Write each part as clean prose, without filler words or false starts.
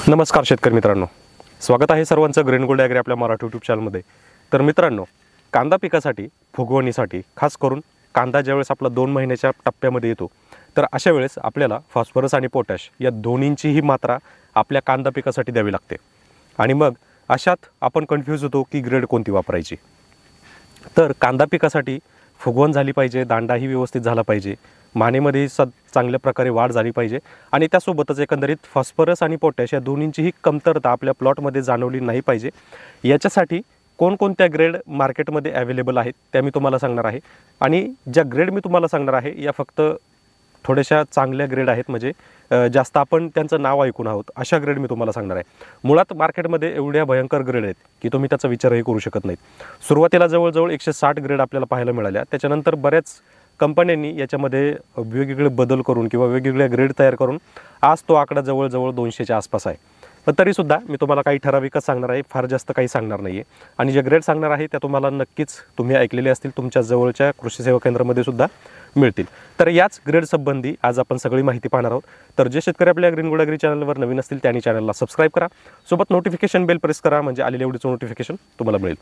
नमस्कार शेतकरी मित्रांनो, स्वागत आहे सर्वांचं ग्रीन गोल्ड ॲग्री आपल्या मराठी यूट्यूब चॅनलमध्ये। तर मित्रांनो, कांदा पिकासाठी फुगवणीसाठी खास करून कांदा ज्यावेळेस आपला 2 महिन्याच्या टप्प्यामध्ये येतो तर अशा वेळेस आपल्याला फॉस्फरस आणि पोटॅश या दोन्हींचीही मात्रा आपल्या कांदा पिकासाठी द्यावी लागते। आणि मग अशात आपण कन्फ्यूज होतो की ग्रेड कोणती वापरायची। तर कांदा पिकासाठी फुगवण झाली पाहिजे, दांडाही व्यवस्थित झाला पाहिजे, मानेमध्ये चांगल्या प्रकारे वाढ झाली पाहिजे आणि त्यासोबतच एकंदरीत फॉस्फरस आणि पोटॅश या दोन्हींचीही कमतरता आपल्या प्लॉटमध्ये जाणवली नाही पाहिजे। याच्यासाठी कोणकोणत्या ग्रेड मार्केटमध्ये अवेलेबल आहेत त्या मी तुम्हाला सांगणार आहे। आणि ज्या ग्रेड मी तुम्हाला सांगणार आहे या फक्त थोड्याशा चांगल्या ग्रेड आहेत, म्हणजे जास्त आपण त्यांचं नाव ऐकून आहोत अशा ग्रेड मी तुम्हाला सांगणार आहे। मुळात मार्केटमध्ये एवढ्या भयंकर ग्रेड आहेत की तुम्ही त्याचा विचारही करू शकत नाहीत। सुरुवातीला जवळजवळ 160 ग्रेड आपल्याला पाहायला मिळाल्या, त्याच्यानंतर बऱ्याच कंपन्यांनी याच्यामध्ये वेगवेगळे बदल करून किंवा वेगवेगळ्या ग्रेड तयार करून आज तो आकडा जवळजवळ 200च्या आसपास आहे। पण तरीसुद्धा मी तुम्हाला काही ठराविकच सांगणार आहे, फार जास्त काही सांगणार नाही आहे। आणि जे ग्रेड सांगणार आहे त्या तुम्हाला नक्कीच तुम्ही ऐकलेले असतील, तुमच्या जवळच्या कृषी सेवा केंद्रामध्ये सुद्धा मिळतील। तर याच ग्रेड संबंधी आज आपण सगळी माहिती पाहणार आहोत। तर जे शेतकरी आपल्या ग्रीन गोल्ड ॲग्री चॅनलवर नवीन असतील त्यांनी चॅनलला सबस्क्राईब करा, सोबत नोटिफिकेशन बेल प्रेस करा, म्हणजे आलेल्या व्हिडिओचं नोटिफिकेशन तुम्हाला मिळेल।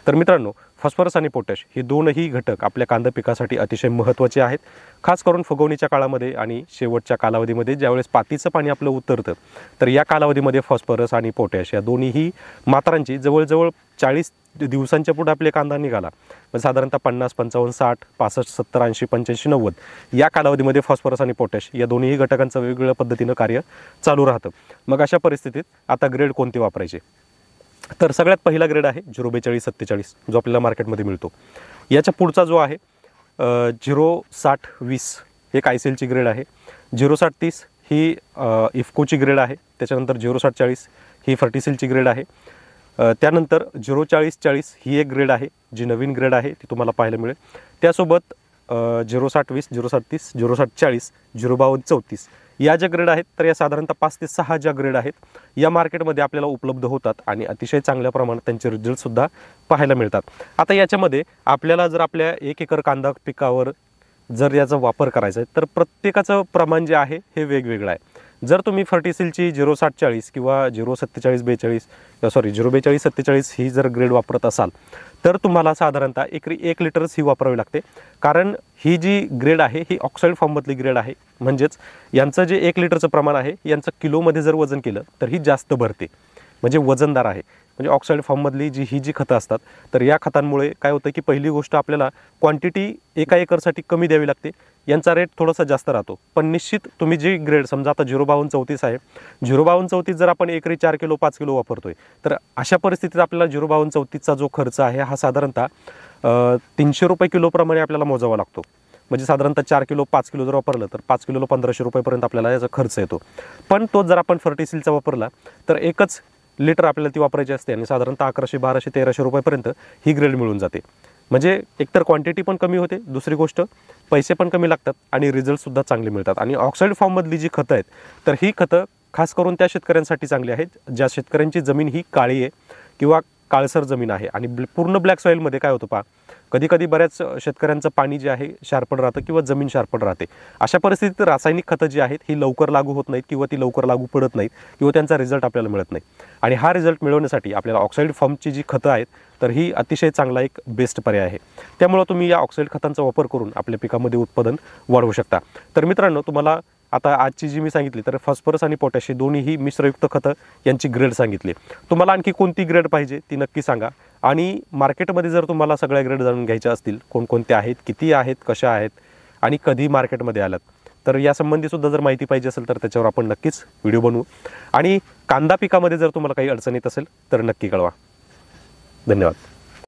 तर मित्रांनो, फॉस्फरस आणि पोटॅश हे दोनही घटक आपल्या कांदा पिकासाठी अतिशय महत्त्वाचे आहेत। खास करून फुगवणीच्या काळामध्ये आणि शेवटच्या कालावधीमध्ये ज्यावेळेस पातीचं पाणी आपलं उतरतं तर या कालावधीमध्ये फॉस्फरस आणि पोटॅश या दोन्हीही मात्रांची जवळजवळ 40 दिवसांच्या पुढे आपले कांदा निघाला, साधारणतः 50, 55, 60, 65, 70, 80, 85, 90 या कालावधीमध्ये फॉस्फरस आणि पोटॅश या दोन्ही घटकांचं वेगवेगळ्या पद्धतीनं कार्य चालू राहतं। मग अशा परिस्थितीत आता ग्रेड कोणते वापरायचे? तर सगळ्यात पहिला ग्रेड आहे 042-47 जो आपल्याला मार्केटमध्ये मिळतो। याच्या पुढचा जो आहे 060-20 एक आयसेलची ग्रेड आहे, 060-30 ही इफ्कोची ग्रेड आहे, त्याच्यानंतर 060-40 ही फर्टिसेलची ग्रेड आहे, त्यानंतर 040-40 ही एक ग्रेड आहे जी नवीन ग्रेड आहे ती तुम्हाला पाहायला मिळेल। त्यासोबत 060-20, 060-30, 060-40, 052-34 या ज्या ग्रेड आहेत तर या साधारणतः 5 ते 6 ज्या ग्रेड आहेत या मार्केटमध्ये आपल्याला उपलब्ध होतात आणि अतिशय चांगल्या प्रमाणात त्यांचे रिझल्टसुद्धा पाहायला मिळतात। आता याच्यामध्ये आपल्याला जर आपल्या 1 एकर कांदा पिकावर जर याचा वापर करायचा आहे तर प्रत्येकाचं प्रमाण जे आहे हे वेगवेगळं आहे। जर तुम्ही फर्टिसेलची 060-40 किंवा 042-47 ही जर ग्रेड वापरत असाल तर तुम्हाला साधारणतः एकरी 1 लिटरच ही वापरावी लागते, कारण ही जी ग्रेड आहे ही ऑक्साईड फॉर्ममधली ग्रेड आहे। म्हणजेच यांचं जे 1 लिटरचं प्रमाण आहे यांचं किलोमध्ये जर वजन केलं तर ही जास्त भरते, म्हणजे वजनदार आहे। म्हणजे ऑक्साईड फॉर्ममधली ही जी खतं असतात तर या खतांमुळे काय होतं की पहिली गोष्ट आपल्याला क्वांटिटी एका एकरसाठी कमी द्यावी लागते, यांचा रेट थोडासा जास्त राहतो। पण निश्चित तुम्ही जी ग्रेड समजा आता 052-34 आहे, 052-34 जर आपण एकरी 4 किलो 5 किलो वापरतोय तर अशा परिस्थितीत आपल्याला 052-34चा जो खर्च आहे हा साधारणतः 300 रुपये किलोप्रमाणे आपल्याला मोजावा लागतो। म्हणजे साधारणतः 4 किलो 5 किलो जर वापरलं तर 5 किलोला 1500 रुपयेपर्यंत आपल्याला याचा खर्च येतो। पण तो जर आपण फर्टिसिलचा वापरला तर एकच लिटर आपल्याला ती वापरायची असते आणि साधारणतः 1100, 1200, 1300 रुपयेपर्यंत ही ग्रेड मिळून जाते। म्हणजे एकतर क्वांटिटी पण कमी होते, दुसरी गोष्ट पैसे पण कमी लागतात आणि रिझल्टसुद्धा चांगले मिळतात। आणि ऑक्साईड फॉर्ममधली जी खतं आहेत तर ही खतं खास करून त्या शेतकऱ्यांसाठी चांगली आहेत ज्या शेतकऱ्यांची जमीन ही काळी आहे किंवा काळसर जमीन आहे। आणि पूर्ण ब्लॅक सॉईलमध्ये काय होतं पहा, कधी कधी बऱ्याच शेतकऱ्यांचं पाणी जे आहे शार्पड राहतं किंवा जमीन शार्पड राहते। अशा परिस्थितीत रासायनिक खतं जी आहेत ही लवकर लागू होत नाहीत किंवा ती लवकर लागू पडत नाहीत किंवा त्यांचा रिझल्ट आपल्याला मिळत नाही। आणि हा रिझल्ट मिळवण्यासाठी आपल्याला ऑक्साईड फॉर्मची जी खतं आहेत तर ही अतिशय चांगला एक बेस्ट पर्याय आहे। त्यामुळे तुम्ही या ऑक्साईड खतांचा वापर करून आपल्या पिकामध्ये उत्पादन वाढवू शकता। तर मित्रांनो, तुम्हाला आता आजची जी मी सांगितली तर फॉस्फरस आणि पोटॅश ही दोन्हीही मिश्रयुक्त खतं यांची ग्रेड सांगितली। तुम्हाला आणखी कोणती ग्रेड पाहिजे ती नक्की सांगा। आणि मार्केटमध्ये जर तुम्हाला सगळ्या ग्रेड जाणून घ्यायच्या असतील, कोणकोणत्या आहेत, किती आहेत, कशा आहेत आणि कधी मार्केटमध्ये आल्यात, तर यासंबंधी सुद्धा जर माहिती पाहिजे असेल तर त्याच्यावर आपण नक्कीच व्हिडिओ बनवू। आणि कांदा पिकामध्ये जर तुम्हाला काही अडचण येत असेल तर नक्की कळवा। धन्यवाद।